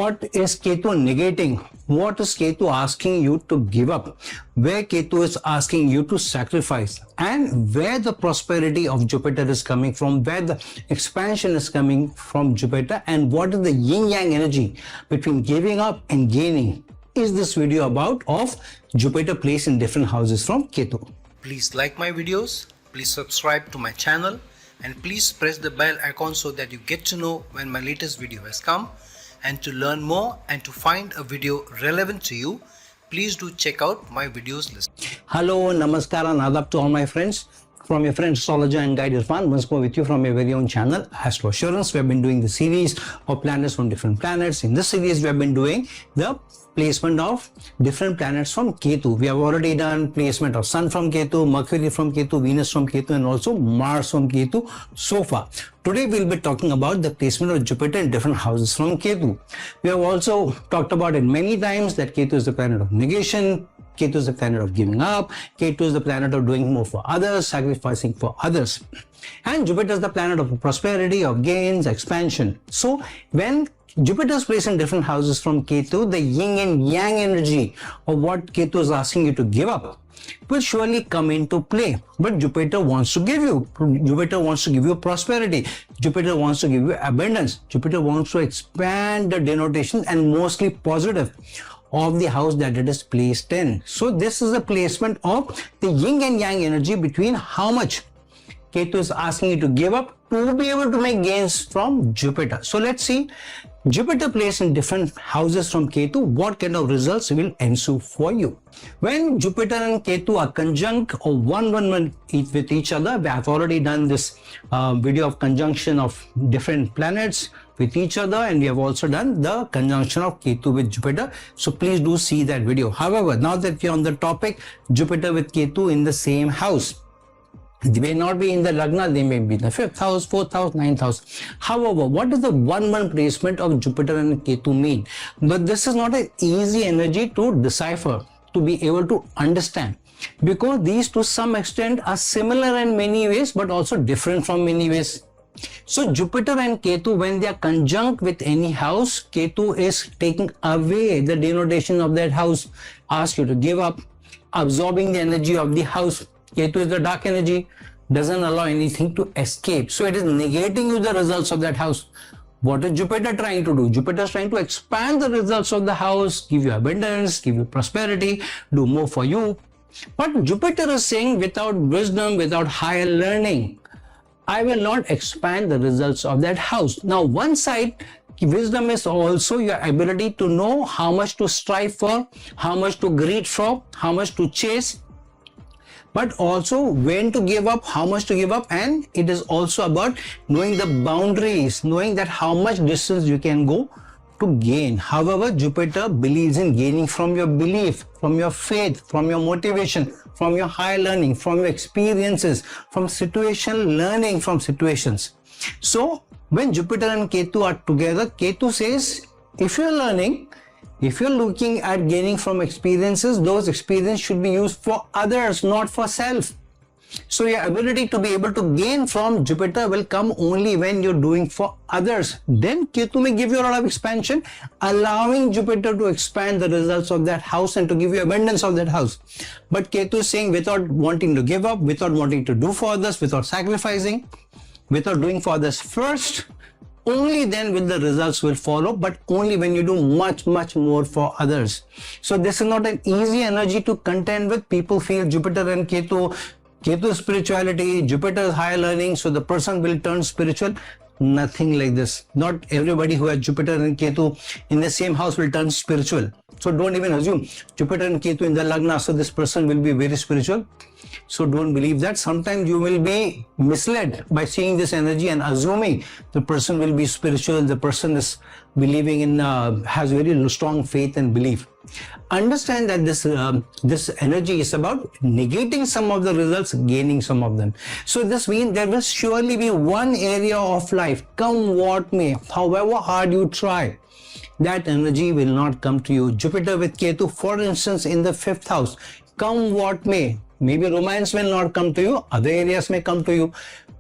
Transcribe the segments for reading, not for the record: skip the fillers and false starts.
what is Ketu negating? What is Ketu asking you to give up? Where Ketu is asking you to sacrifice? And where the prosperity of Jupiter is coming from, where the expansion is coming from Jupiter, and what is the yin-yang energy between giving up and gaining, is this video about of Jupiter placed in different houses from Ketu. Please like my videos, please subscribe to my channel, and please press the bell icon so that you get to know when my latest video has come. And to learn more and to find a video relevant to you, please do check out my videos list. Hello, namaskar and adab to all my friends. From your friend astrologer and guide Irfan, once more with you from your very own channel, Astro Assurance. We have been doing the series of planets from different planets. In this series, we have been doing the placement of different planets from Ketu. We have already done placement of Sun from Ketu, Mercury from Ketu, Venus from Ketu, and also Mars from Ketu so far. Today, we'll be talking about the placement of Jupiter in different houses from Ketu. We have also talked about it many times that Ketu is the planet of negation, Ketu is the planet of giving up, Ketu is the planet of doing more for others, sacrificing for others. And Jupiter is the planet of prosperity, of gains, expansion. So when Jupiter is placed in different houses from Ketu, the yin and yang energy of what Ketu is asking you to give up will surely come into play. But Jupiter wants to give you. Jupiter wants to give you prosperity. Jupiter wants to give you abundance. Jupiter wants to expand the denotation and mostly positive of the house that it is placed in. So this is a placement of the yin and yang energy between how much Ketu is asking you to give up to be able to make gains from Jupiter. So let's see Jupiter placed in different houses from Ketu, what kind of results will ensue for you. When Jupiter and Ketu are conjunct or one with each other, we have already done this video of conjunction of different planets with each other, and we have also done the conjunction of Ketu with Jupiter. So please do see that video. However, now that we are on the topic, Jupiter with Ketu in the same house. They may not be in the Lagna, they may be in the 5th house, 4th house, 9th house. However, what does the 1-1 placement of Jupiter and Ketu mean? But this is not an easy energy to decipher, to be able to understand, because these to some extent are similar in many ways, but also different from many ways. So Jupiter and Ketu, when they are conjunct with any house, Ketu is taking away the denotation of that house, asks you to give up, absorbing the energy of the house. Ketu is the dark energy, doesn't allow anything to escape. So it is negating you the results of that house. What is Jupiter trying to do? Jupiter is trying to expand the results of the house, give you abundance, give you prosperity, do more for you. But Jupiter is saying, without wisdom, without higher learning, I will not expand the results of that house. Now, one side, wisdom is also your ability to know how much to strive for, how much to greed for, how much to chase, but also when to give up, how much to give up. And it is also about knowing the boundaries, knowing that how much distance you can go to gain. However, Jupiter believes in gaining from your belief, from your faith, from your motivation, from your higher learning, from your experiences, from situation, learning from situations. So when Jupiter and Ketu are together, Ketu says, if you're learning, if you're looking at gaining from experiences, those experiences should be used for others, not for self. So your ability to be able to gain from Jupiter will come only when you're doing for others. Then Ketu may give you a lot of expansion, allowing Jupiter to expand the results of that house and to give you abundance of that house. But Ketu is saying, without wanting to give up, without wanting to do for others, without sacrificing, without doing for others first, only then will the results will follow, but only when you do much more for others. So this is not an easy energy to contend with. People feel Jupiter and Ketu is spirituality, Jupiter is higher learning, so the person will turn spiritual. Nothing like this. Not everybody who has Jupiter and Ketu in the same house will turn spiritual. So don't even assume Jupiter and Ketu in the Lagna, so this person will be very spiritual. So don't believe that. Sometimes you will be misled by seeing this energy and assuming the person will be spiritual, the person is believing in, has very strong faith and belief. Understand that this energy is about negating some of the results, gaining some of them. So this means there will surely be one area of life, come what may, however hard you try, that energy will not come to you. Jupiter with Ketu, for instance, in the 5th house, come what may. Maybe romance will not come to you, other areas may come to you.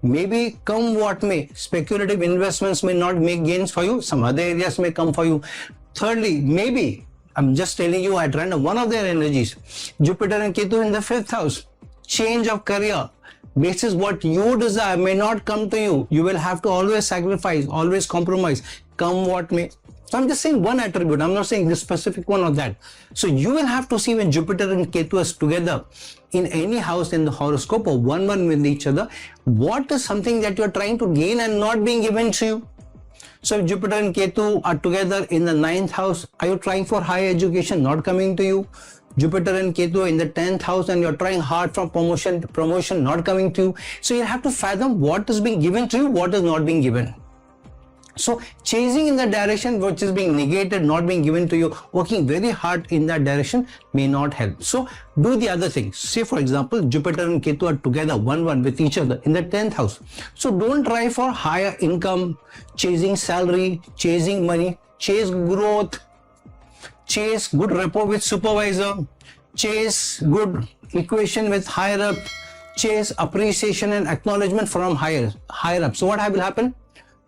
Maybe come what may, speculative investments may not make gains for you, some other areas may come for you. Thirdly, maybe, I'm just telling you at random, one of their energies, Jupiter and Ketu in the 5th house, change of career. Basis what you desire may not come to you. You will have to always sacrifice, always compromise, come what may. So I'm just saying one attribute. I'm not saying the specific one or that. So you will have to see when Jupiter and Ketu is together in any house in the horoscope or one with each other, what is something that you're trying to gain and not being given to you. So if Jupiter and Ketu are together in the 9th house, are you trying for higher education not coming to you? Jupiter and Ketu in the 10th house and you're trying hard for promotion not coming to you. So you have to fathom what is being given to you, what is not being given. So chasing in the direction which is being negated, not being given to you, working very hard in that direction may not help. So do the other things. Say for example, Jupiter and Ketu are together one with each other in the 10th house. So don't try for higher income, chasing salary, chasing money, chase growth, chase good rapport with supervisor, chase good equation with higher up, chase appreciation and acknowledgement from higher up. So what will happen?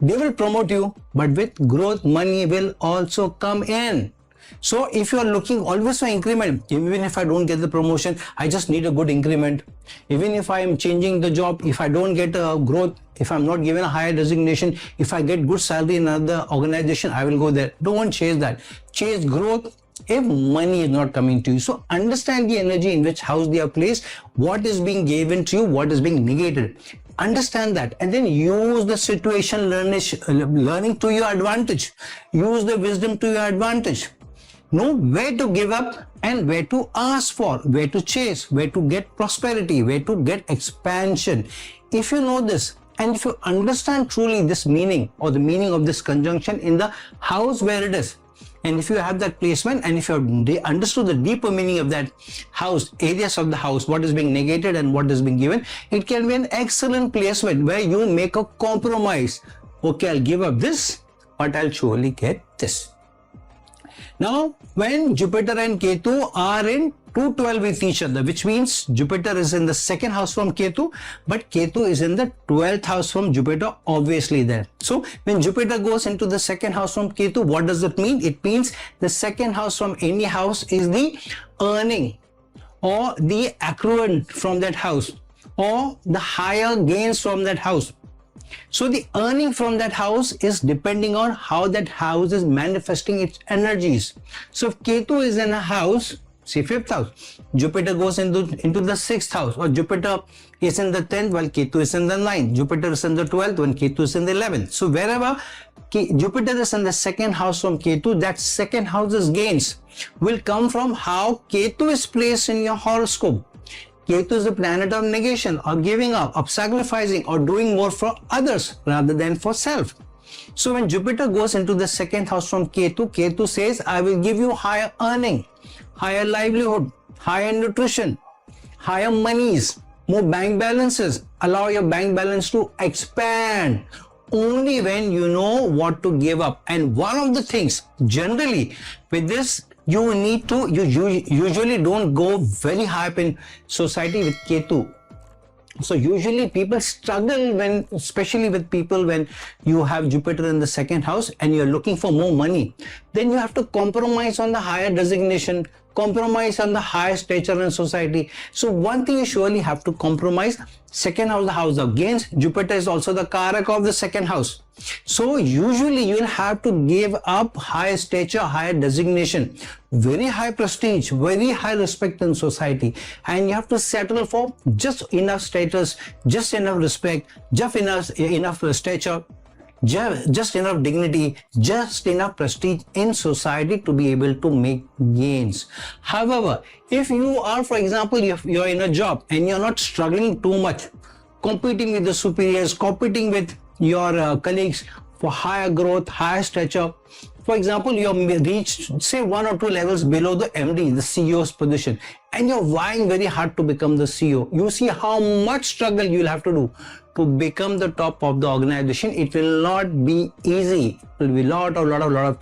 They will promote you, but with growth, money will also come in. So if you are looking always for increment, even if I don't get the promotion, I just need a good increment. Even if I am changing the job, if I don't get a growth, if I'm not given a higher designation, if I get good salary in another organization, I will go there. Don't chase that. Chase growth if money is not coming to you. So understand the energy in which house they are placed, what is being given to you, what is being negated. Understand that and then use the situation learning to your advantage. Use the wisdom to your advantage. Know where to give up and where to ask for, where to chase, where to get prosperity, where to get expansion. If you know this and if you understand truly this meaning or the meaning of this conjunction in the house where it is, and if you have that placement and if you have understood the deeper meaning of that house, areas of the house, what is being negated and what is being given, it can be an excellent placement where you make a compromise. Okay, I'll give up this, but I'll surely get this. Now, when Jupiter and Ketu are in 212 with each other, which means Jupiter is in the 2nd house from Ketu, but Ketu is in the 12th house from Jupiter, obviously there. So when Jupiter goes into the 2nd house from Ketu, what does it mean? It means the 2nd house from any house is the earning or the accruent from that house or the higher gains from that house. So the earning from that house is depending on how that house is manifesting its energies. So if Ketu is in a house, say 5th house, Jupiter goes into the 6th house, or Jupiter is in the 10th while Ketu is in the 9th, Jupiter is in the 12th when Ketu is in the 11th. So wherever Jupiter is in the 2nd house from Ketu, that 2nd house's gains will come from how Ketu is placed in your horoscope. Ketu is the planet of negation or giving up, of sacrificing or doing more for others rather than for self. So when Jupiter goes into the 2nd house from Ketu, Ketu says, I will give you higher earning, higher livelihood, higher nutrition, higher monies, more bank balances. Allow your bank balance to expand only when you know what to give up. And one of the things generally with this, you usually don't go very high up in society with Ketu. So usually people struggle especially with people when you have Jupiter in the 2nd house and you're looking for more money. Then you have to compromise on the higher designation, compromise on the higher stature in society. So one thing you surely have to compromise. 2nd house, the house of gains. Jupiter is also the Karak of the 2nd house. So usually you'll have to give up higher stature, higher designation, very high prestige, very high respect in society, and you have to settle for just enough status, just enough respect, just enough stature, just enough dignity, just enough prestige in society to be able to make gains. However, if you are, for example, you're in a job and you're not struggling too much, competing with the superiors, competing with your colleagues for higher growth, higher stature. For example, you have reached, say, 1 or 2 levels below the MD, the CEO's position, and you're vying very hard to become the CEO. You see how much struggle you'll have to do to become the top of the organization. It will not be easy. It will be lot of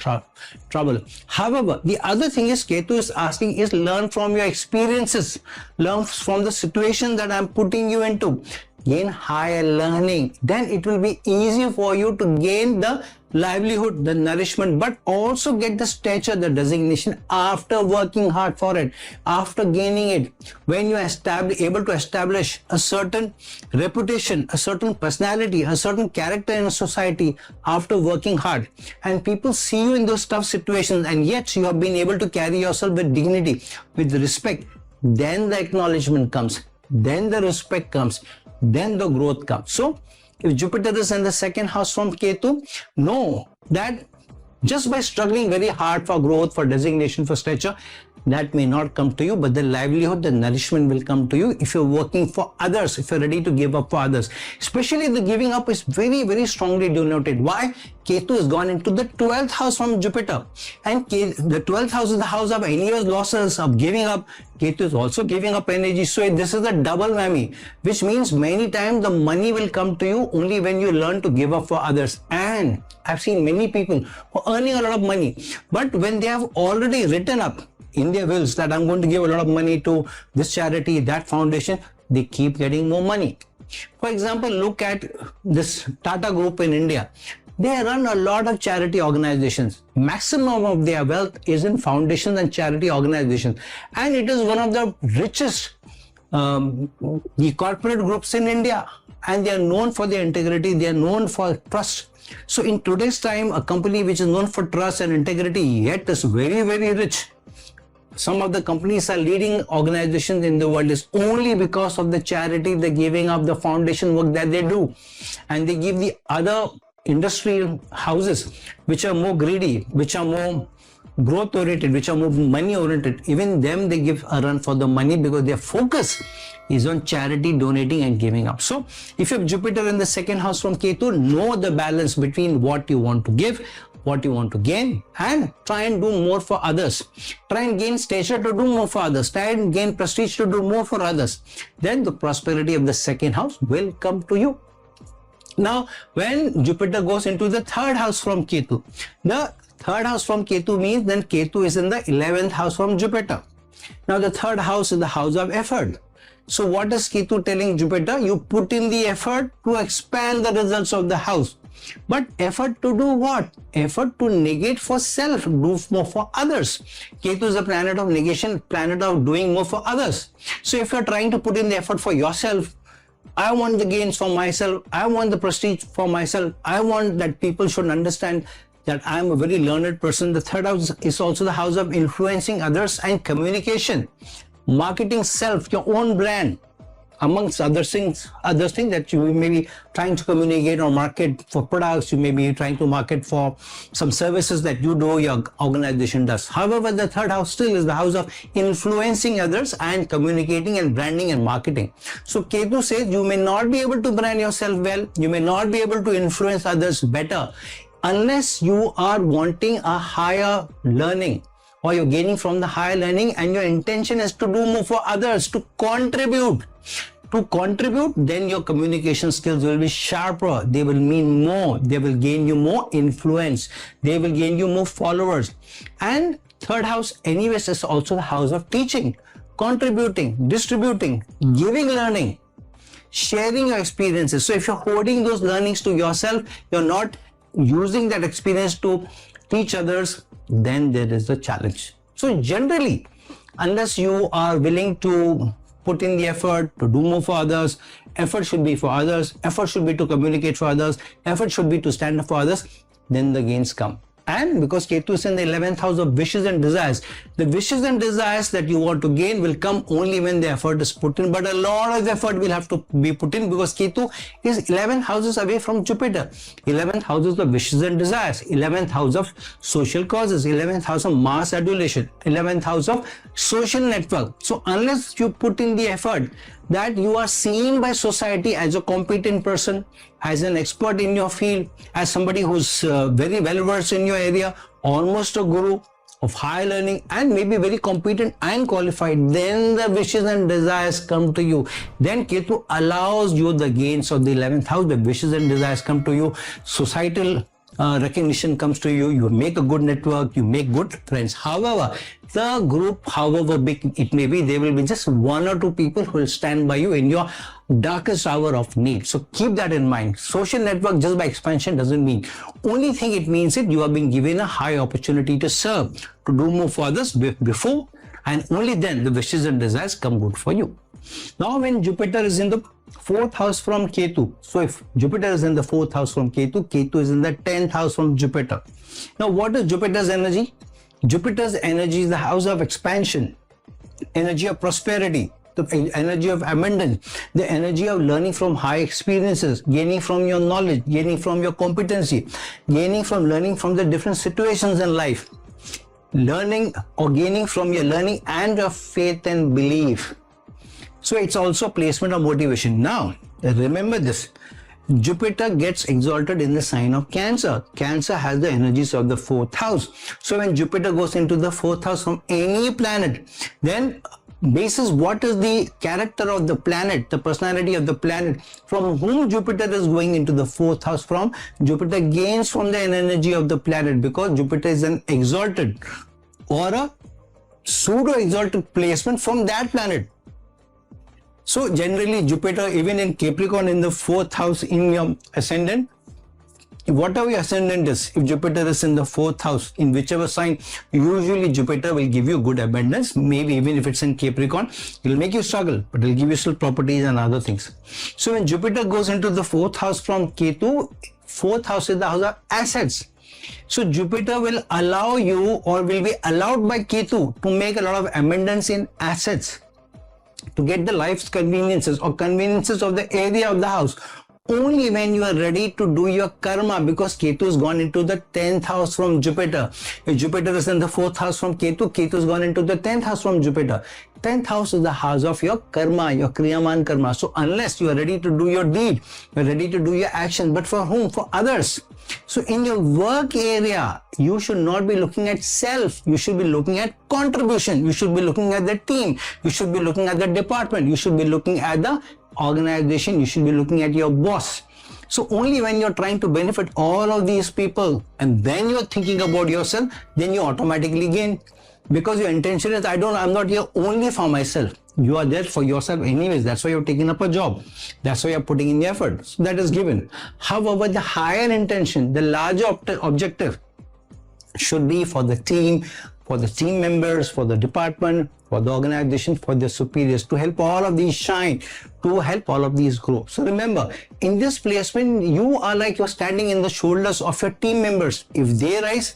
trouble. However, the other thing is Ketu is asking is learn from your experiences, learn from the situation that I'm putting you into. Gain higher learning, then it will be easy for you to gain the livelihood, the nourishment, but also get the stature, the designation after working hard for it, after gaining it. When you are able to establish a certain reputation, a certain personality, a certain character in a society after working hard, and people see you in those tough situations, and yet you have been able to carry yourself with dignity, with respect, then the acknowledgement comes, then the respect comes, then the growth comes. So if Jupiter is in the second house from Ketu, know that just by struggling very hard for growth, for designation, for stature, that may not come to you, but the livelihood, the nourishment will come to you if you're working for others, if you're ready to give up for others. Especially the giving up is very, very strongly denoted. Why? Ketu has gone into the 12th house from Jupiter. And the 12th house is the house of any losses, of giving up. Ketu is also giving up energy. So this is a double whammy, which means many times the money will come to you only when you learn to give up for others. And I've seen many people who are earning a lot of money, but when they have already written up in their wills that I'm going to give a lot of money to this charity, that foundation, they keep getting more money. For example, look at this Tata Group in India. They run a lot of charity organizations. Maximum of their wealth is in foundations and charity organizations. And it is one of the richest the corporate groups in India. And they are known for their integrity. They are known for trust. So in today's time, a company which is known for trust and integrity yet is very, very rich. Some of the companies are leading organizations in the world is only because of the charity, the giving up, the foundation work that they do. And they give the other industrial houses which are more greedy, which are more growth oriented, which are more money oriented. Even them they give a run for the money because their focus is on charity, donating and giving up. So if you have Jupiter in the second house from Ketu, know the balance between what you want to give, what you want to gain, and try and do more for others. Try and gain stature to do more for others. Try and gain prestige to do more for others. Then the prosperity of the second house will come to you. Now, when Jupiter goes into the third house from Ketu, the third house from Ketu means then Ketu is in the 11th house from Jupiter. Now, the third house is the house of effort. So, what is Ketu telling Jupiter? You put in the effort to expand the results of the house. But effort to do what? Effort to negate for self, do more for others. Ketu is a planet of negation, planet of doing more for others. So if you're trying to put in the effort for yourself, I want the gains for myself, I want the prestige for myself, I want that people should understand that I'm a very learned person. The third house is also the house of influencing others and communication, marketing self, your own brand. Amongst other things that you may be trying to communicate or market for products, you may be trying to market for some services that you do, your organization does. However, the third house still is the house of influencing others and communicating and branding and marketing. So Ketu says you may not be able to brand yourself well, you may not be able to influence others better unless you are wanting a higher learning, or you're gaining from the higher learning and your intention is to do more for others, to contribute. To contribute, then your communication skills will be sharper. They will mean more. They will gain you more influence. They will gain you more followers. And third house anyways is also the house of teaching, contributing, distributing, giving learning, sharing your experiences. So if you're hoarding those learnings to yourself, you're not using that experience to teach others, then there is a challenge. So generally, unless you are willing to put in the effort to do more for others, effort should be for others, effort should be to communicate for others, effort should be to stand up for others, then the gains come. And because Ketu is in the 11th house of wishes and desires, the wishes and desires that you want to gain will come only when the effort is put in. But a lot of effort will have to be put in because Ketu is 11 houses away from Jupiter. 11th house of wishes and desires, 11th house of social causes, 11th house of mass adulation, 11th house of social network. So unless you put in the effort that you are seen by society as a competent person, as an expert in your field, as somebody who's very well versed in your area, almost a guru of high learning and maybe very competent and qualified, then the wishes and desires come to you. Then Ketu allows you the gains of the 11th house, the wishes and desires come to you, societal recognition comes to you, you make a good network, you make good friends. However, the group, however big it may be, there will be just one or two people who will stand by you in your darkest hour of need. So keep that in mind. Social network just by expansion doesn't mean. Only thing it means is you are being given a high opportunity to serve, to do more for others before, and only then the wishes and desires come good for you. Now when Jupiter is in the 4th house from Ketu, so if Jupiter is in the 4th house from Ketu, Ketu is in the 10th house from Jupiter. Now what is Jupiter's energy? Jupiter's energy is the house of expansion, energy of prosperity, the energy of abundance, the energy of learning from high experiences, gaining from your knowledge, gaining from your competency, learning from the different situations in life, learning or gaining from your learning and your faith and belief. So it's also placement of motivation. Now, remember this. Jupiter gets exalted in the sign of Cancer. Cancer has the energies of the 4th house. So when Jupiter goes into the 4th house from any planet, then basis what is the character of the planet, the personality of the planet, from whom Jupiter is going into the 4th house from, Jupiter gains from the energy of the planet, because Jupiter is an exalted or a pseudo-exalted placement from that planet. So generally Jupiter, even in Capricorn in the 4th house in your ascendant, whatever your ascendant is, if Jupiter is in the 4th house in whichever sign, usually Jupiter will give you good abundance. Maybe even if it's in Capricorn, it will make you struggle, but it will give you still properties and other things. So when Jupiter goes into the 4th house from Ketu, 4th house is the house of assets. So Jupiter will allow you, or will be allowed by Ketu, to make a lot of abundance in assets, to get the life's conveniences or conveniences of the area of the house, only when you are ready to do your karma, because Ketu has gone into the 10th house from Jupiter. If Jupiter is in the 4th house from Ketu, Ketu has gone into the 10th house from Jupiter. 10th house is the house of your karma, your kriyaman karma. So unless you are ready to do your deed, you are ready to do your action, but for whom? For others. So in your work area, you should not be looking at self. You should be looking at contribution. You should be looking at the team. You should be looking at the department. You should be looking at the organization. You should be looking at your boss. So only when you're trying to benefit all of these people and then you're thinking about yourself, then you automatically gain. Because your intention is, I'm not here only for myself. You are there for yourself anyways. That's why you're taking up a job. That's why you're putting in the effort. So that is given. However, the higher intention, the larger objective should be for the team members, for the department, for the organization, for the superiors, to help all of these shine, to help all of these grow. So remember, in this placement, you are like you're standing in the shoulders of your team members. If they rise,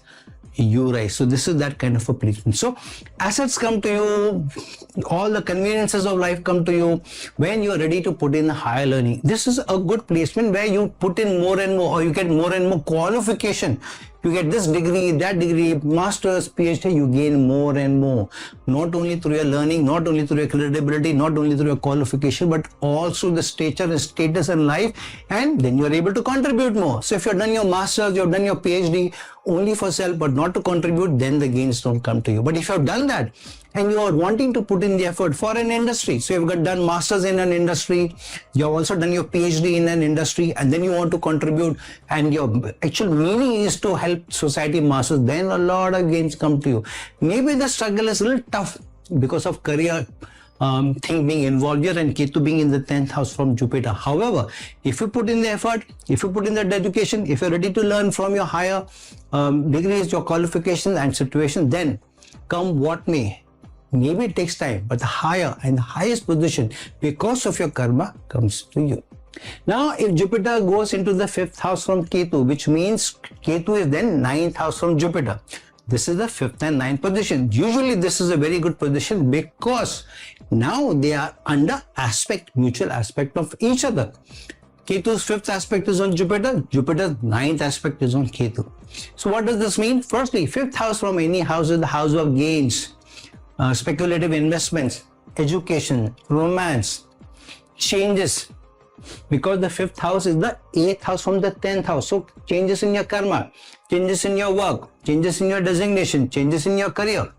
you rise. So this is that kind of a placement. So assets come to you, all the conveniences of life come to you when you're ready to put in higher learning. This is a good placement where you put in more and more, or you get more and more qualification. You get this degree, that degree, master's, PhD, you gain more and more. Not only through your learning, not only through your credibility, not only through your qualification, but also the stature and status in life, and then you are able to contribute more. So if you've done your master's, you've done your PhD only for self, but not to contribute, then the gains don't come to you. But if you have done that, and you are wanting to put in the effort for an industry, so you've done masters in an industry, you've also done your PhD in an industry, and then you want to contribute, and your actual meaning is to help society masses, then a lot of gains come to you. Maybe the struggle is a little tough because of career thing being involved here, and Ketu being in the 10th house from Jupiter. However, if you put in the effort, if you put in the dedication, if you're ready to learn from your higher degrees, your qualifications and situation, then come what may. Maybe it takes time, but the higher and the highest position because of your karma comes to you. Now, if Jupiter goes into the 5th house from Ketu, which means Ketu is then 9th house from Jupiter. This is the 5th and 9th position. Usually this is a very good position because now they are under aspect, mutual aspect of each other. Ketu's 5th aspect is on Jupiter, Jupiter's 9th aspect is on Ketu. So what does this mean? Firstly, 5th house from any house is the house of gains, speculative investments, education, romance, changes. Because the 5th house is the 8th house from the 10th house. So changes in your karma, changes in your work, changes in your designation, changes in your career,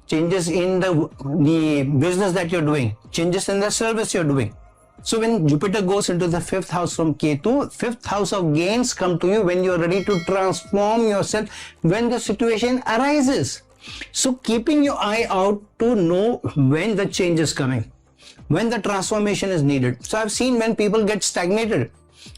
changes in the business that you're doing, changes in the service you're doing. So when Jupiter goes into the 5th house from Ketu, 5th house of gains come to you when you're ready to transform yourself when the situation arises. So keeping your eye out to know when the change is coming. when the transformation is needed. So I've seen when people get stagnated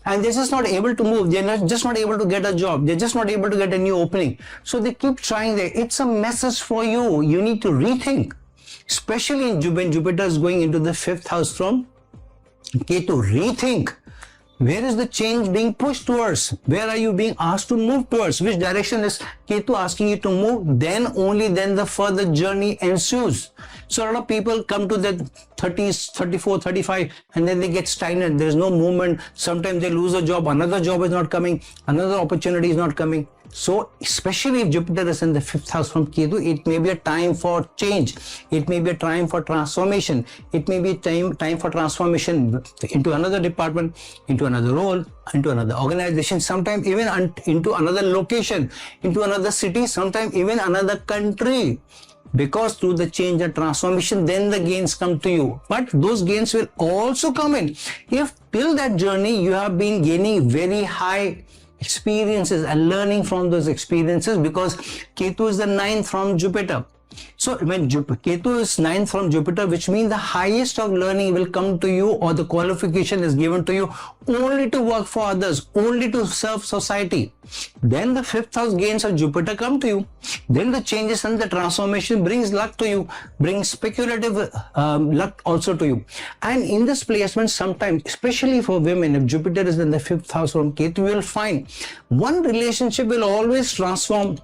and they're just not able to move, just not able to get a job, they're just not able to get a new opening. So they keep trying there. It's a message for you. You need to rethink, especially when Jupiter is going into the 5th house from Ketu. Rethink. Where is the change being pushed towards? Where are you being asked to move towards? Which direction is Ketu asking you to move? Then only then the further journey ensues. So a lot of people come to their 30s, 34, 35 and then they get stagnant. There is no movement. Sometimes they lose a job. Another job is not coming. Another opportunity is not coming. So especially if Jupiter is in the 5th house from Ketu, it may be a time for change. It may be a time for transformation. It may be a time for transformation into another department, into another role, into another organization, sometimes even into another location, into another city, sometimes even another country. Because through the change and transformation, then the gains come to you. But those gains will also come in if till that journey you have been gaining very high experiences and learning from those experiences, because Ketu is the 9th from Jupiter. So when Ketu is 9th from Jupiter, which means the highest of learning will come to you, or the qualification is given to you only to work for others, only to serve society. Then the 5th house gains of Jupiter come to you. Then the changes and the transformation brings luck to you, brings speculative luck also to you. And in this placement, sometimes, especially for women, if Jupiter is in the 5th house from Ketu, you will find one relationship will always transform.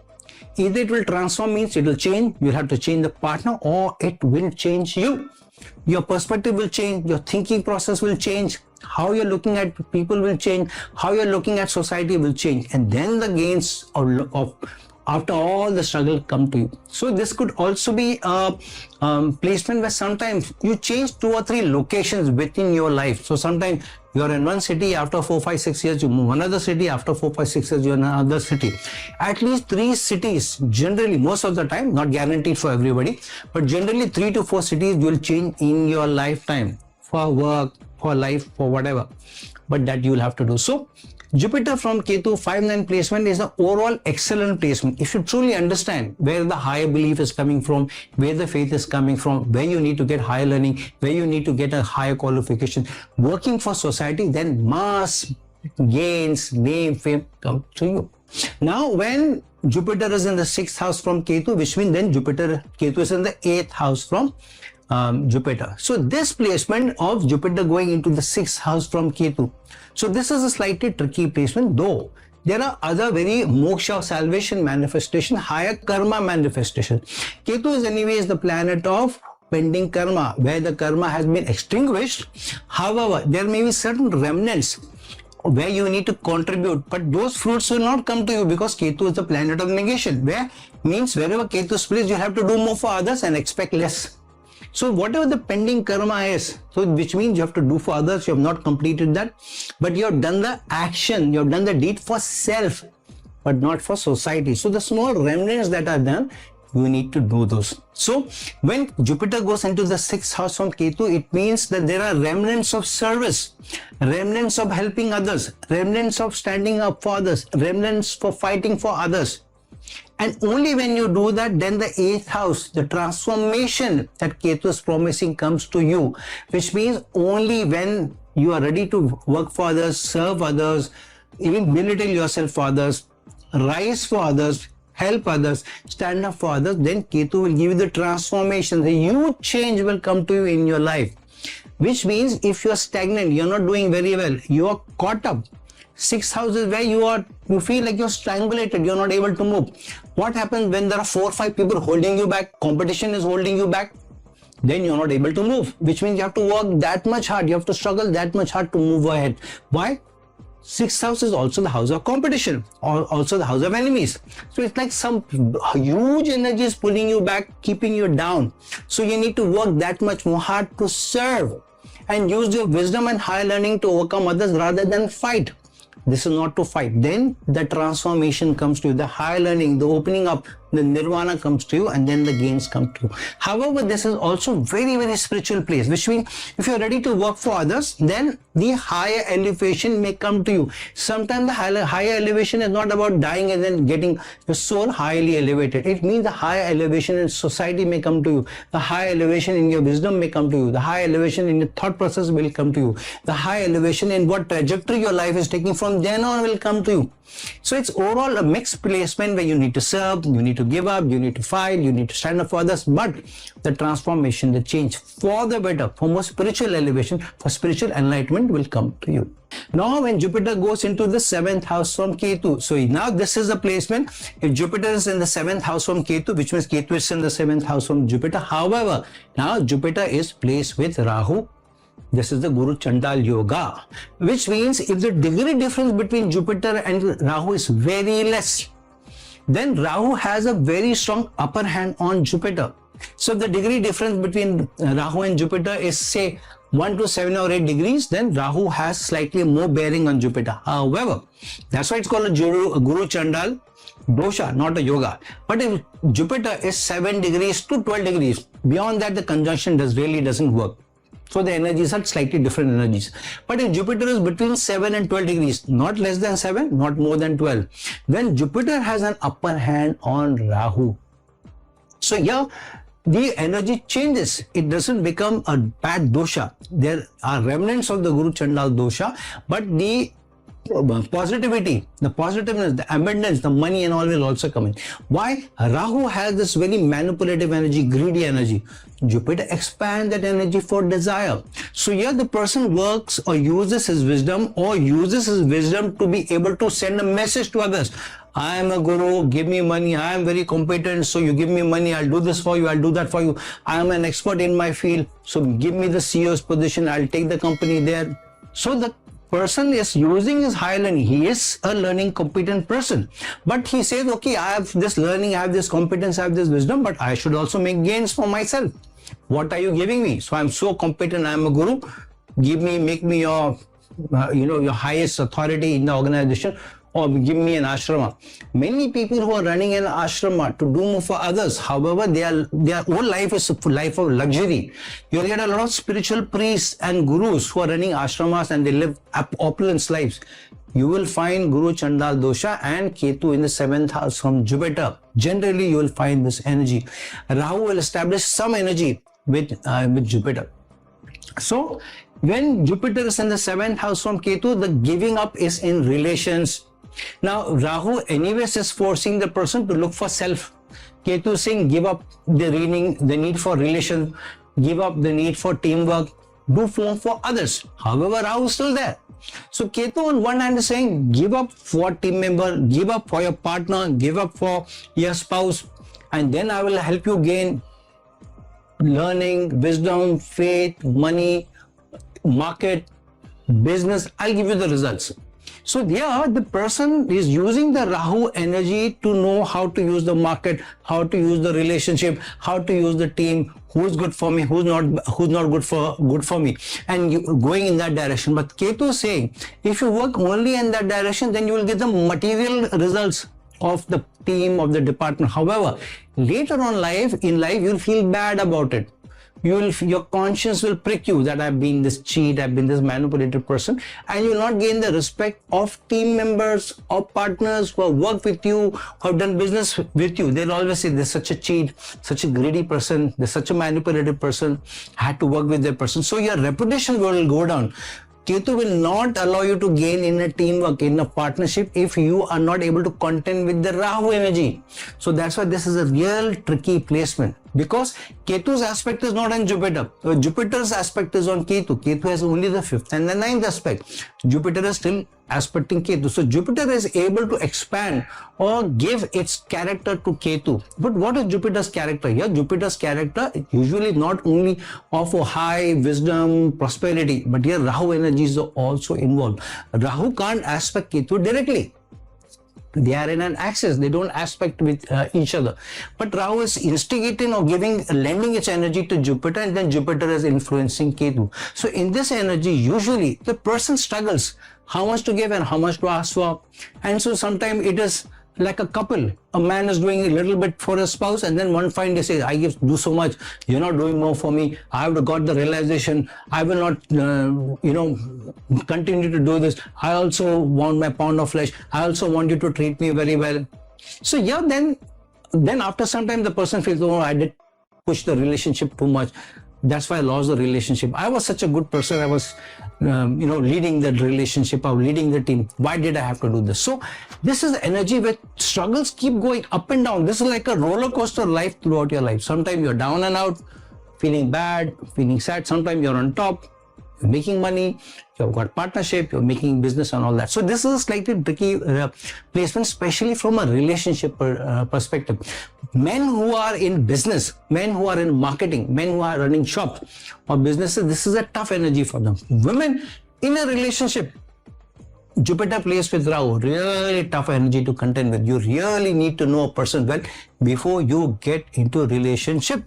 Either it will transform, means it will change, you'll have to change the partner, or it will change you. Your perspective will change, your thinking process will change, how you're looking at people will change, how you're looking at society will change. And then the gains of after all the struggle come to you. So this could also be a placement where sometimes you change 2 or 3 locations within your life. So sometimes you're in one city, after 4, 5, 6 years you move another city, after 4, 5, 6 years you're in another city. At least 3 cities, generally, most of the time, not guaranteed for everybody, but generally 3 to 4 cities will change in your lifetime, for work, for life, for whatever, but that you will have to do. So Jupiter from Ketu 5-9 placement is an overall excellent placement. If you truly understand where the higher belief is coming from, where the faith is coming from, where you need to get higher learning, where you need to get a higher qualification, working for society, then mass gains, name, fame come to you. Now when Jupiter is in the 6th house from Ketu, which means then Ketu is in the 8th house from Jupiter. So this placement of Jupiter going into the 6th house from Ketu. So this is a slightly tricky placement, though there are other very moksha, salvation manifestation, higher karma manifestation. Ketu is anyways the planet of pending karma, where the karma has been extinguished. However, there may be certain remnants where you need to contribute, but those fruits will not come to you, because Ketu is the planet of negation, where means wherever Ketu is placed, you have to do more for others and expect less. So whatever the pending karma is, so which means you have to do for others, you have not completed that, but you have done the action, you have done the deed for self, but not for society. So the small remnants that are done, you need to do those. So when Jupiter goes into the 6th house from Ketu, it means that there are remnants of service, remnants of helping others, remnants of standing up for others, remnants for fighting for others. And only when you do that, then the 8th house, the transformation that Ketu is promising comes to you, which means only when you are ready to work for others, serve others, even belittle yourself for others, rise for others, help others, stand up for others, then Ketu will give you the transformation. The huge change will come to you in your life, which means if you are stagnant, you are not doing very well, you are caught up. 6th house is where you feel like you're strangulated, you're not able to move. What happens when there are 4 or 5 people holding you back, competition is holding you back? Then you're not able to move, which means you have to work that much hard, you have to struggle that much hard to move ahead. Why? 6th house is also the house of competition, or also the house of enemies. So it's like some huge energy is pulling you back, keeping you down. So you need to work that much more hard to serve and use your wisdom and high learning to overcome others rather than fight. This is not to fight. Then the transformation comes to you, the high learning, the opening up the nirvana comes to you, and then the gains come to you. However, this is also very, very spiritual place, which means if you're ready to work for others, then the higher elevation may come to you. Sometimes the higher elevation is not about dying and then getting your soul highly elevated. It means the higher elevation in society may come to you. The higher elevation in your wisdom may come to you. The higher elevation in your thought process will come to you. The higher elevation in what trajectory your life is taking from then on will come to you. So it's overall a mixed placement where you need to serve, you need to give up, you need to fight, you need to stand up for others, but the transformation, the change for the better, for more spiritual elevation, for spiritual enlightenment will come to you. Now when Jupiter goes into the 7th house from Ketu, so now this is the placement. If Jupiter is in the 7th house from Ketu, which means Ketu is in the 7th house from Jupiter. However, now Jupiter is placed with Rahu. This is the Guru Chandal Yoga, which means if the degree difference between Jupiter and Rahu is very less, then Rahu has a very strong upper hand on Jupiter. So if the degree difference between Rahu and Jupiter is say 1 to 7 or 8 degrees, then Rahu has slightly more bearing on Jupiter. However, that's why it's called a Guru Chandal dosha, not a yoga. But if Jupiter is 7 degrees to 12 degrees, beyond that the conjunction really doesn't work. So the energies are slightly different energies. But if Jupiter is between 7 and 12 degrees, not less than 7, not more than 12, then Jupiter has an upper hand on Rahu. So here, the energy changes. It doesn't become a bad dosha. There are remnants of the Guru Chandal dosha, but the positivity, the positiveness, the abundance, the money and all will also come in. Why? Rahu has this very manipulative energy, greedy energy. Jupiter expands that energy for desire. So here the person works or uses his wisdom to be able to send a message to others. I am a guru, give me money, I am very competent, so you give me money, I'll do this for you, I'll do that for you. I am an expert in my field, so give me the CEO's position, I'll take the company there. So the person is using his high learning. He is a learning competent person, but he says, okay, I have this learning, I have this competence, I have this wisdom, but I should also make gains for myself. What are you giving me? So I'm so competent, I'm a guru. Make me your, your highest authority in the organization, or give me an ashrama. Many people who are running an ashrama to do more for others, however, their whole life is a life of luxury. You'll get a lot of spiritual priests and gurus who are running ashramas and they live opulent lives. You will find Guru Chandal dosha and Ketu in the 7th house from Jupiter. Generally, you will find this energy. Rahu will establish some energy with Jupiter. So, when Jupiter is in the 7th house from Ketu, the giving up is in relations. Now, Rahu anyways is forcing the person to look for self. Ketu is saying give up the need for relation, give up the need for teamwork, do for others. However, Rahu is still there. So Ketu on one hand is saying give up for team member, give up for your partner, give up for your spouse, and then I will help you gain learning, wisdom, faith, money, market, business. I'll give you the results. So there, the person is using the Rahu energy to know how to use the market, how to use the relationship, how to use the team, who's good for me, who's not good for me, and you going in that direction. But Ketu is saying, if you work only in that direction, then you will get the material results of the team, of the department. However, later on in life, you'll feel bad about it. Your conscience will prick you that I've been this cheat, I've been this manipulative person, and you'll not gain the respect of team members or partners who have worked with you, who have done business with you. They'll always say, there's such a cheat, such a greedy person, there's such a manipulative person, I had to work with that person. So your reputation will go down. Ketu will not allow you to gain in a teamwork, in a partnership, if you are not able to contend with the Rahu energy. So that's why this is a real tricky placement, because Ketu's aspect is not on Jupiter. Jupiter's aspect is on Ketu. Ketu has only the 5th and the 9th aspect. Jupiter is still aspecting Ketu. So Jupiter is able to expand or give its character to Ketu. But what is Jupiter's character here? Jupiter's character usually not only of high wisdom, prosperity, but here Rahu energies are also involved. Rahu can't aspect Ketu directly. They are in an axis, they don't aspect with each other. But Rahu is instigating or lending its energy to Jupiter, and then Jupiter is influencing Ketu. So in this energy, usually the person struggles how much to give and how much to ask for. And so sometimes it is like a couple. A man is doing a little bit for his spouse, and then one fine day says, I do so much, you're not doing more for me. I have got the realization, I will not, continue to do this. I also want my pound of flesh. I also want you to treat me very well. So yeah, then after some time, the person feels, oh, I did push the relationship too much. That's why I lost the relationship. I was such a good person. I was, leading the relationship, or leading the team. Why did I have to do this? So this is the energy where struggles keep going up and down. This is like a roller coaster life throughout your life. Sometimes you're down and out, feeling bad, feeling sad. Sometimes you're on top, you're making money, you've got partnership, you're making business and all that. So this is a slightly tricky placement, especially from a relationship perspective. Men who are in business, men who are in marketing, men who are running shops or businesses, this is a tough energy for them. Women in a relationship, Jupiter placed with Rahu, really tough energy to contend with. You really need to know a person well before you get into a relationship.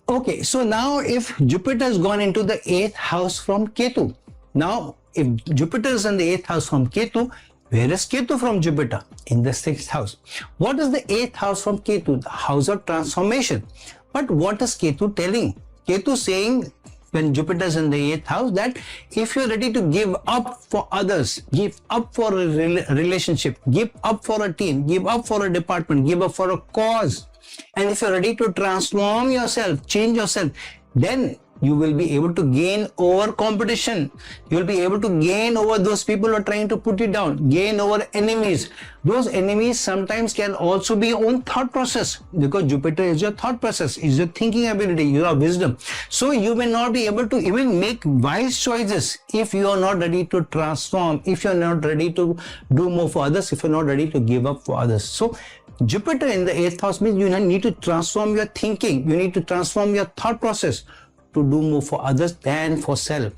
Okay, so now if Jupiter has gone into the 8th house from Ketu, now if Jupiter is in the 8th house from Ketu, where is Ketu from Jupiter? In the 6th house. What is the 8th house from Ketu? The house of transformation. But what is Ketu telling? Ketu saying, when Jupiter is in the 8th house, that if you're ready to give up for others, give up for a relationship, give up for a team, give up for a department, give up for a cause, and if you're ready to transform yourself, change yourself, then you will be able to gain over competition. You will be able to gain over those people who are trying to put you down, gain over enemies. Those enemies sometimes can also be your own thought process, because Jupiter is your thought process, is your thinking ability, your wisdom. So you may not be able to even make wise choices if you are not ready to transform, if you're not ready to do more for others, if you're not ready to give up for others. So Jupiter in the 8th house means you need to transform your thinking. You need to transform your thought process to do more for others than for self.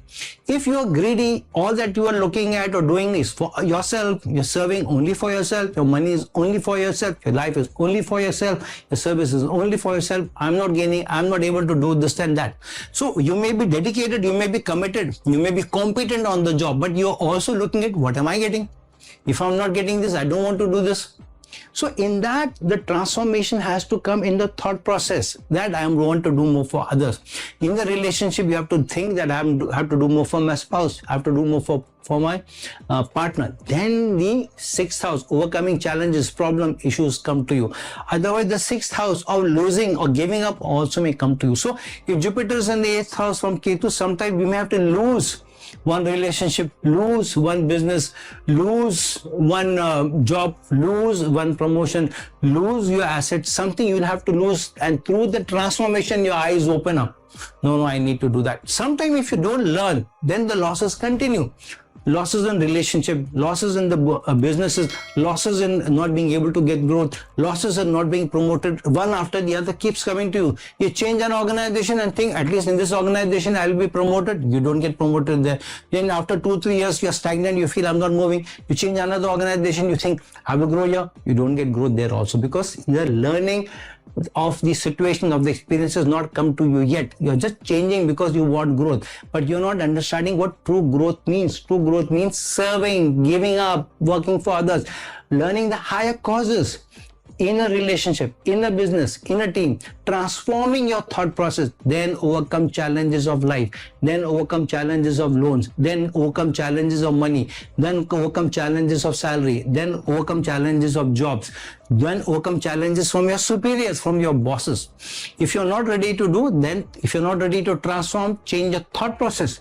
If you are greedy, all that you are looking at or doing is for yourself, you're serving only for yourself, your money is only for yourself, your life is only for yourself, your service is only for yourself, I'm not gaining, I'm not able to do this and that. So you may be dedicated, you may be committed, you may be competent on the job, but you're also looking at, what am I getting? If I'm not getting this, I don't want to do this. So in that, the transformation has to come in the thought process that I want to do more for others. In the relationship, you have to think that I have to do more for my spouse, I have to do more for my partner. Then the 6th house, overcoming challenges, problem, issues come to you. Otherwise, the 6th house of losing or giving up also may come to you. So if Jupiter is in the 8th house from Ketu, sometimes we may have to lose one relationship, lose one business, lose one job, lose one promotion, lose your assets, something you'll have to lose, and through the transformation your eyes open up. No, I need to do that. Sometimes if you don't learn, then the losses continue. Losses in relationship, losses in the businesses, losses in not being able to get growth, losses in not being promoted, one after the other keeps coming to you. You change an organization and think, at least in this organization I will be promoted. You don't get promoted there. Then after 2-3 years you're stagnant, you feel I'm not moving. You change another organization, you think I will grow here. You don't get growth there also, because the learning of the situation, of the experiences not come to you yet. You're just changing because you want growth, but you're not understanding what true growth means. True growth means serving, giving up, working for others, learning the higher causes in a relationship, in a business, in a team, transforming your thought process, then overcome challenges of life, then overcome challenges of loans, then overcome challenges of money, then overcome challenges of salary, then overcome challenges of jobs, then overcome challenges from your superiors, from your bosses. If you're not ready to do, then if you're not ready to transform, change your thought process,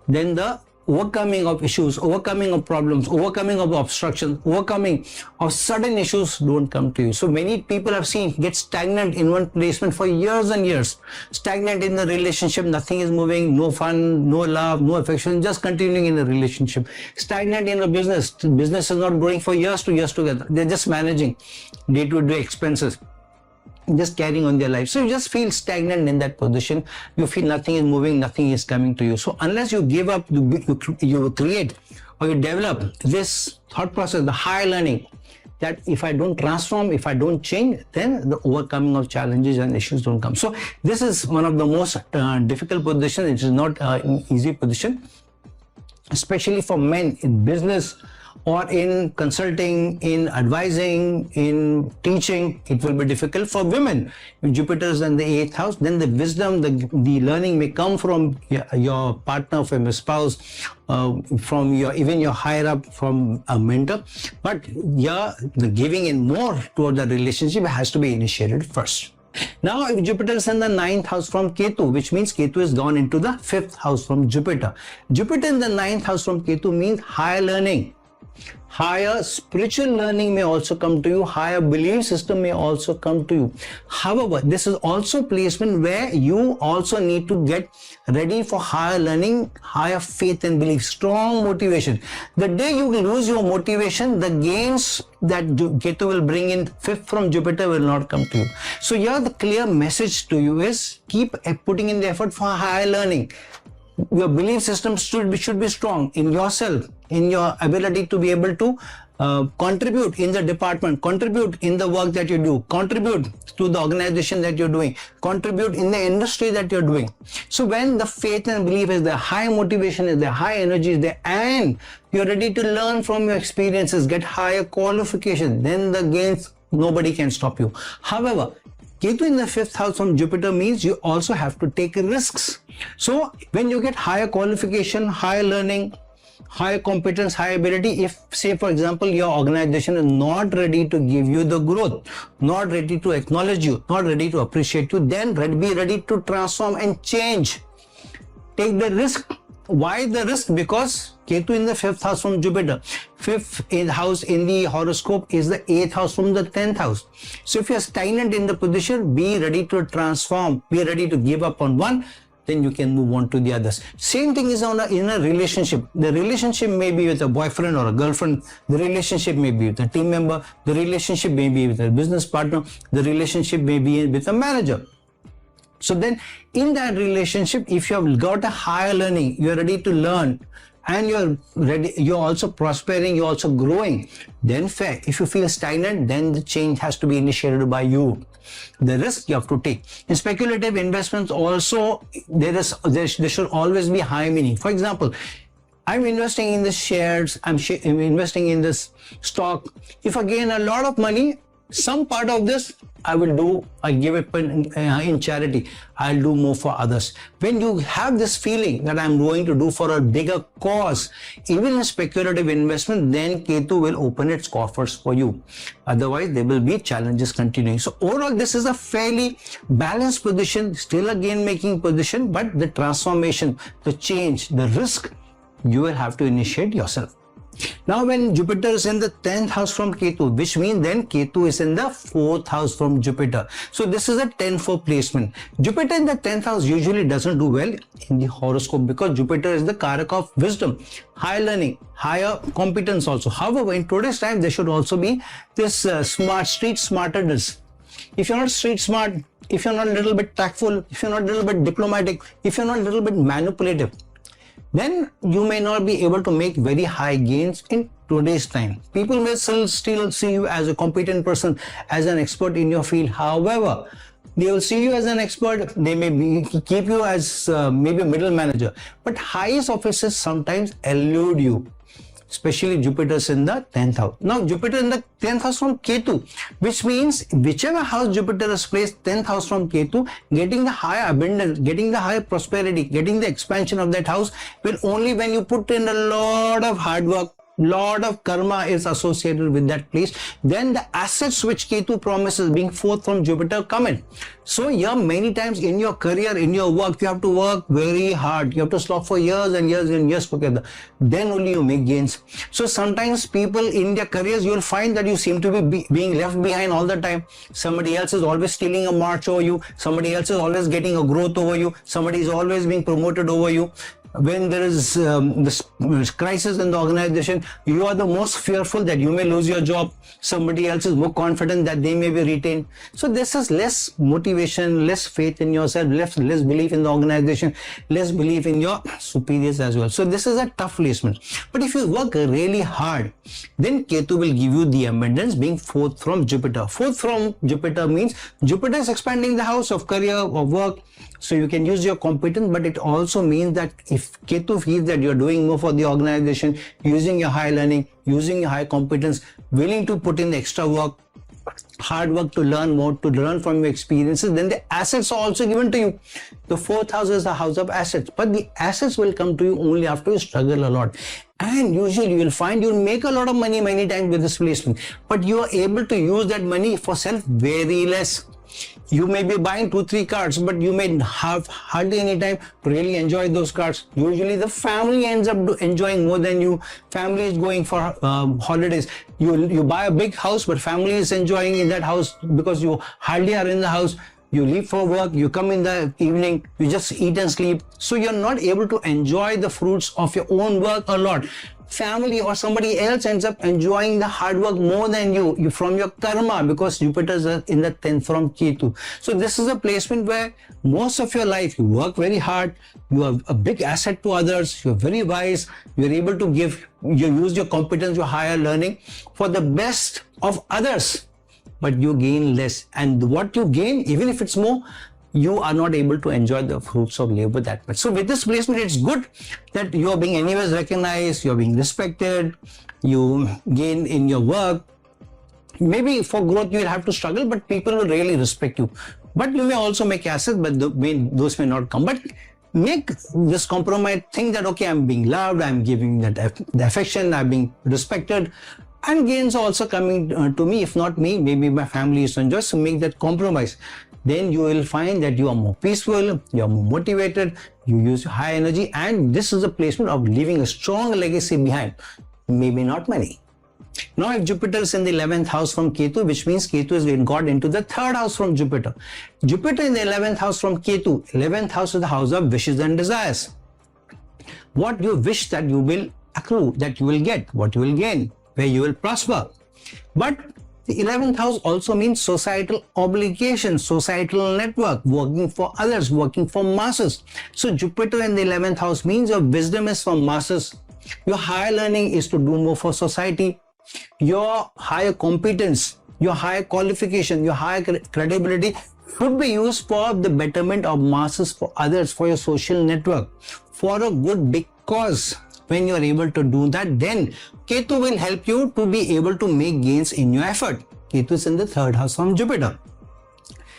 then the overcoming of issues, overcoming of problems, overcoming of obstructions, overcoming of sudden issues don't come to you. So many people I've seen get stagnant in one placement for years and years. Stagnant in the relationship, nothing is moving, no fun, no love, no affection, just continuing in the relationship. Stagnant in a business, business is not growing for years together. They're just managing day-to-day expenses, just carrying on their life. So you just feel stagnant in that position. You feel nothing is moving, nothing is coming to you. So unless you give up, you create or you develop this thought process, the higher learning, that if I don't transform, if I don't change, then the overcoming of challenges and issues don't come. So this is one of the most difficult positions. It is not an easy position, especially for men in business or in consulting, in advising, in teaching. It will be difficult for women. If Jupiter is in the 8th house, then the wisdom, the learning may come from your partner, from your spouse, from even your higher up, from a mentor. But the giving in more toward the relationship has to be initiated first. Now, if Jupiter is in the 9th house from Ketu, which means Ketu has gone into the 5th house from Jupiter. Jupiter in the 9th house from Ketu means higher learning. Higher spiritual learning may also come to you. Higher belief system may also come to you. However, this is also placement where you also need to get ready for higher learning, higher faith and belief, strong motivation. The day you lose your motivation, the gains that Ketu will bring in 5th from Jupiter will not come to you. So here the clear message to you is keep putting in the effort for higher learning. Your belief system should be strong in yourself, in your ability to be able to contribute in the department, contribute in the work that you do, contribute to the organization that you're doing, contribute in the industry that you're doing. So when the faith and belief is there, high motivation is there, high energy is there, and you're ready to learn from your experiences, get higher qualification, then the gains, nobody can stop you. However, Ketu in the 5th house from Jupiter means you also have to take risks. So when you get higher qualification, higher learning, higher competence, higher ability, if say for example your organization is not ready to give you the growth, not ready to acknowledge you, not ready to appreciate you, then be ready to transform and change. Take the risk. Why the risk? Because Ketu in the 5th house from Jupiter. 5th house in the horoscope is the 8th house from the 10th house. So if you are stagnant in the position, be ready to transform, be ready to give up on one, then you can move on to the others. Same thing is in a relationship. The relationship may be with a boyfriend or a girlfriend. The relationship may be with a team member. The relationship may be with a business partner. The relationship may be with a manager. So then in that relationship, if you have got a higher learning, you're ready to learn, and you're also prospering, you're also growing, then fair. If you feel stagnant, then the change has to be initiated by you. The risk you have to take. In speculative investments also, there should always be high meaning. For example, I'm investing in the shares, I'm investing in this stock. If I gain a lot of money, some part of this I give it in charity. I'll do more for others. When you have this feeling that I'm going to do for a bigger cause, even in speculative investment, then Ketu will open its coffers for you. Otherwise, there will be challenges continuing. So overall, this is a fairly balanced position, still a gain-making position, but the transformation, the change, the risk, you will have to initiate yourself. Now when Jupiter is in the 10th house from Ketu, which means then Ketu is in the 4th house from Jupiter. So this is a 10-4 placement. Jupiter in the 10th house usually doesn't do well in the horoscope because Jupiter is the Karaka of wisdom, higher learning, higher competence also. However, in today's time, there should also be this street smartness. If you're not street smart, if you're not a little bit tactful, if you're not a little bit diplomatic, if you're not a little bit manipulative, then you may not be able to make very high gains in today's time. People may still see you as a competent person, as an expert in your field. However, they will see you as an expert. They may keep you as maybe a middle manager. But highest offices sometimes elude you, especially Jupiter's in the 10th house. Now, Jupiter in the 10th house from Ketu, which means whichever house Jupiter is placed, 10th house from Ketu, getting the higher abundance, getting the higher prosperity, getting the expansion of that house will only when you put in a lot of hard work, lot of karma is associated with that place, then the assets which Ketu promises being 4th from Jupiter come in. So here many times in your career, in your work, you have to work very hard. You have to slog for years and years and years together. Then only you make gains. So sometimes people in their careers, you will find that you seem to be being left behind all the time. Somebody else is always stealing a march over you. Somebody else is always getting a growth over you. Somebody is always being promoted over you. When there is this crisis in the organization, you are the most fearful that you may lose your job. Somebody else is more confident that they may be retained. So this is less motivation, less faith in yourself, less belief in the organization, less belief in your superiors as well. So this is a tough placement. But if you work really hard, then Ketu will give you the abundance being 4th from Jupiter. 4th from Jupiter means Jupiter is expanding the house of career, of work. So you can use your competence, but it also means that if if Ketu feels that you're doing more for the organization, using your high learning, using your high competence, willing to put in the extra work, hard work to learn more, to learn from your experiences, then the assets are also given to you. The fourth house is the house of assets, but the assets will come to you only after you struggle a lot. And usually you will find you'll make a lot of money many times with this placement, but you are able to use that money for self very less. You may be buying 2-3 cars, but you may have hardly any time to really enjoy those cars. Usually the family ends up enjoying more than you. Family is going for holidays. You buy a big house, but family is enjoying in that house because you hardly are in the house. You leave for work, you come in the evening, you just eat and sleep. So you're not able to enjoy the fruits of your own work a lot. Family or somebody else ends up enjoying the hard work more than you from your karma, because Jupiter is in the 10th from Ketu. So this is a placement where most of your life you work very hard, you are a big asset to others, you're very wise, you're able to give, you use your competence, your higher learning for the best of others, but you gain less. And what you gain, even if it's more, you are not able to enjoy the fruits of labor that much. So with this placement, it's good that you are being anyways recognized, you are being respected, you gain in your work. Maybe for growth you will have to struggle, but people will really respect you. But you may also make assets, but those may not come. But make this compromise, think that, okay, I'm being loved, I'm giving that the affection, I'm being respected, and gains also coming to me. If not me, maybe my family is to enjoy. So make that compromise. Then you will find that you are more peaceful, you are more motivated, you use high energy, and this is a placement of leaving a strong legacy behind. Maybe not money. Now if Jupiter is in the 11th house from Ketu, which means Ketu is got into the 3rd house from Jupiter. Jupiter in the 11th house from Ketu. 11th house is the house of wishes and desires. What you wish that you will accrue, that you will get, what you will gain, where you will prosper. But the 11th house also means societal obligations, societal network, working for others, working for masses. So Jupiter in the 11th house means your wisdom is for masses. Your higher learning is to do more for society. Your higher competence, your higher qualification, your higher credibility should be used for the betterment of masses, for others, for your social network, for a good big cause. When you are able to do that, then Ketu will help you to be able to make gains in your effort. Ketu is in the 3rd house from Jupiter.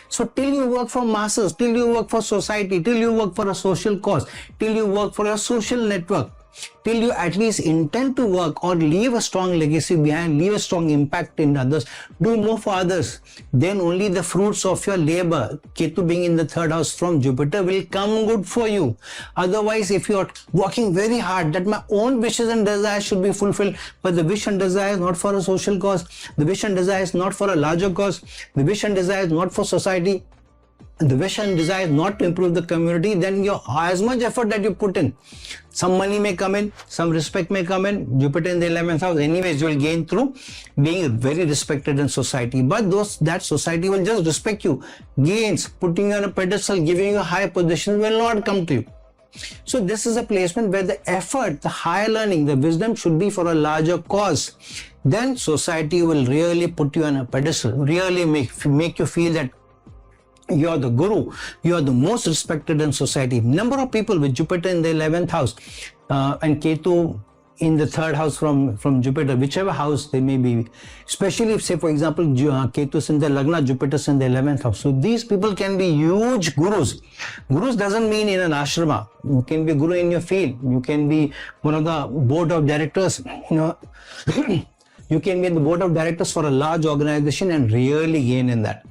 So till you work for masses, till you work for society, till you work for a social cause, till you work for a social network, till you at least intend to work or leave a strong legacy behind, leave a strong impact in others, do more for others, then only the fruits of your labor, Ketu being in the 3rd house from Jupiter, will come good for you. Otherwise, if you are working very hard that my own wishes and desires should be fulfilled, but the wish and desire is not for a social cause, the wish and desire is not for a larger cause, the wish and desire is not for society, the wish and desire is not to improve the community, then your as much effort that you put in, some money may come in, some respect may come in. Jupiter in the 11th house, anyways, you will gain through being very respected in society. But that society will just respect you. Gains, putting you on a pedestal, giving you a high position will not come to you. So this is a placement where the effort, the higher learning, the wisdom should be for a larger cause. Then society will really put you on a pedestal, really make you feel that you are the guru, you are the most respected in society. Number of people with Jupiter in the 11th house and Ketu in the 3rd house from Jupiter, whichever house they may be, especially if, say for example, Ketu is in the Lagna, Jupiter is in the 11th house. So these people can be huge gurus. Gurus doesn't mean in an ashrama. You can be a guru in your field. You can be one of the board of directors, you can be in the board of directors for a large organization and really gain in that.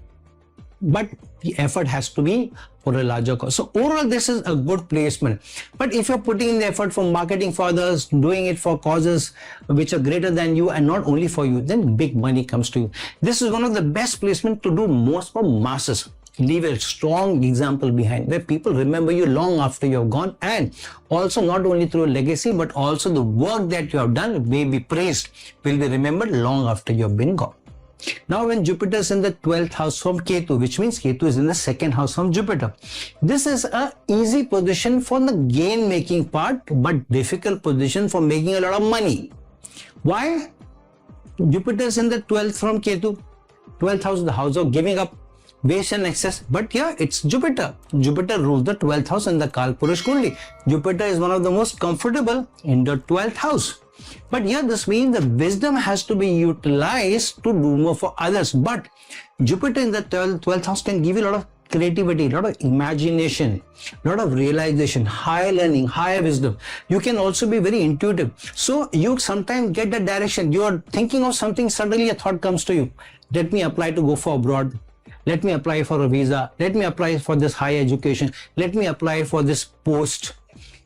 But the effort has to be for a larger cause. So overall, this is a good placement. But if you're putting in the effort for marketing for others, doing it for causes which are greater than you and not only for you, then big money comes to you. This is one of the best placements to do most for masses. Leave a strong example behind where people remember you long after you're gone, and also not only through a legacy, but also the work that you have done may be praised, will be remembered long after you've been gone. Now when Jupiter is in the 12th house from Ketu, which means Ketu is in the 2nd house from Jupiter, this is a easy position for the gain making part, but difficult position for making a lot of money. Why? Jupiter is in the 12th from Ketu. 12th house is the house of giving up. waste and excess. But yeah, it's Jupiter. Jupiter rules the 12th house in the Kalpurush Kundi. Jupiter is one of the most comfortable in the 12th house. But yeah, this means the wisdom has to be utilized to do more for others. But Jupiter in the 12th house can give you a lot of creativity, a lot of imagination, a lot of realization, higher learning, higher wisdom. You can also be very intuitive. So you sometimes get the direction. You are thinking of something, suddenly a thought comes to you. Let me apply to go for abroad. Let me apply for a visa. Let me apply for this higher education. Let me apply for this post.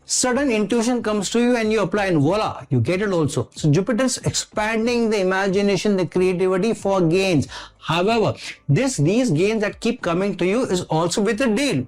Sudden intuition comes to you and you apply and voila, you get it also. So Jupiter is expanding the imagination, the creativity for gains. However, these gains that keep coming to you is also with a deal.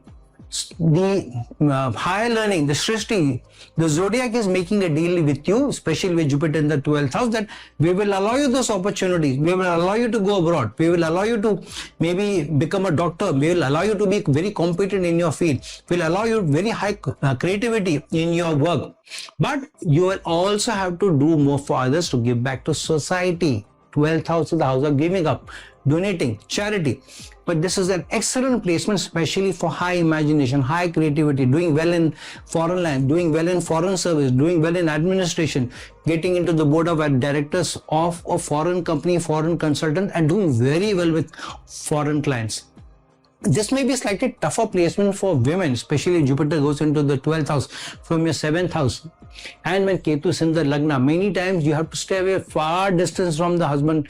The higher learning, the Srishti, the zodiac is making a deal with you, especially with Jupiter in the 12th house, that we will allow you those opportunities. We will allow you to go abroad. We will allow you to maybe become a doctor. We will allow you to be very competent in your field. We will allow you very high creativity in your work. But you will also have to do more for others to give back to society. 12th house is the house of giving up, donating, charity. But this is an excellent placement, especially for high imagination, high creativity, doing well in foreign land, doing well in foreign service, doing well in administration, getting into the board of directors of a foreign company, foreign consultant, and doing very well with foreign clients. This may be slightly tougher placement for women, especially Jupiter goes into the 12th house from your 7th house. And when Ketu is in the Lagna, many times you have to stay away far distance from the husband.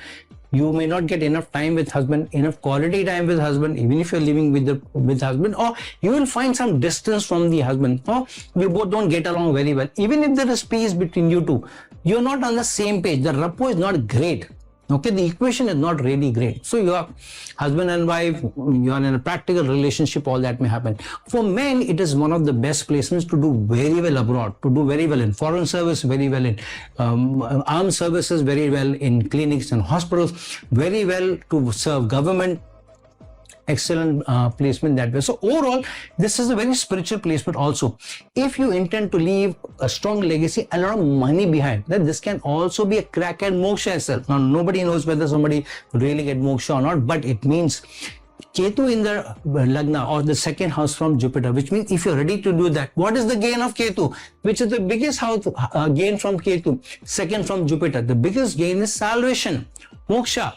You may not get enough time with husband, enough quality time with husband, even if you're living with husband, or you will find some distance from the husband, or you both don't get along very well. Even if there is peace between you two, you're not on the same page. The rapport is not great. Okay, the equation is not really great. So you are husband and wife, you are in a practical relationship, all that may happen. For men, it is one of the best placements to do very well abroad, to do very well in foreign service, very well in armed services, very well in clinics and hospitals, very well to serve government. Excellent placement that way. So overall, this is a very spiritual placement also. If you intend to leave a strong legacy and a lot of money behind, then this can also be a crack at moksha itself. Now, nobody knows whether somebody really get moksha or not, but it means Ketu in the Lagna or the second house from Jupiter, which means if you're ready to do that, what is the gain of Ketu? Which is the biggest house gain from Ketu? Second from Jupiter. The biggest gain is salvation, moksha,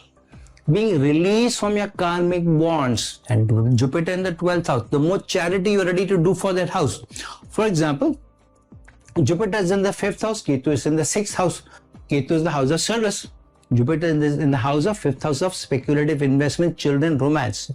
being released from your karmic bonds. And Jupiter in the 12th house, the more charity you're ready to do for that house. For example, Jupiter is in the 5th house, Ketu is in the 6th house. Ketu is the house of service. Jupiter is in the house of 5th house of speculative investment, children, romance.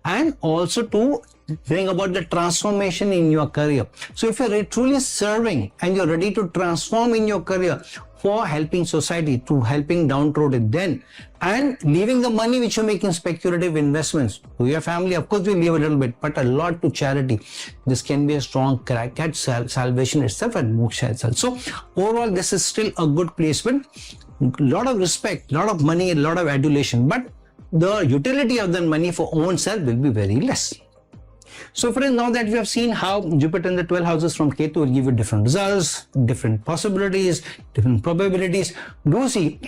And also to bring about the transformation in your career. So if you're truly serving and you're ready to transform in your career for helping society, to helping downtrodden, then, and leaving the money which you make in speculative investments to your family, of course we leave a little bit, but a lot to charity. This can be a strong crack at salvation itself and moksha itself. So overall, this is still a good placement. Lot of respect, lot of money, a lot of adulation, but the utility of the money for own self will be very less. So friends, now that we have seen how Jupiter in the 12 houses from Ketu will give you different results, different possibilities, different probabilities, do see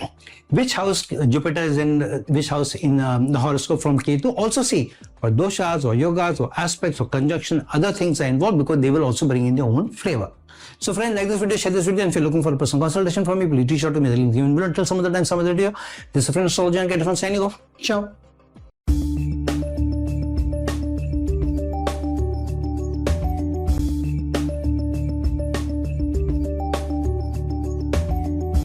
which house Jupiter is in, which house in the horoscope from Ketu. Also see what doshas or yogas or aspects or conjunction, other things are involved, because they will also bring in their own flavor. So friends, like this video, share this video, and if you're looking for a personal consultation from me, please reach out to me. The link given below. Until some other time, some other video. This is a friend astrologer and Irfan signing off. Ciao.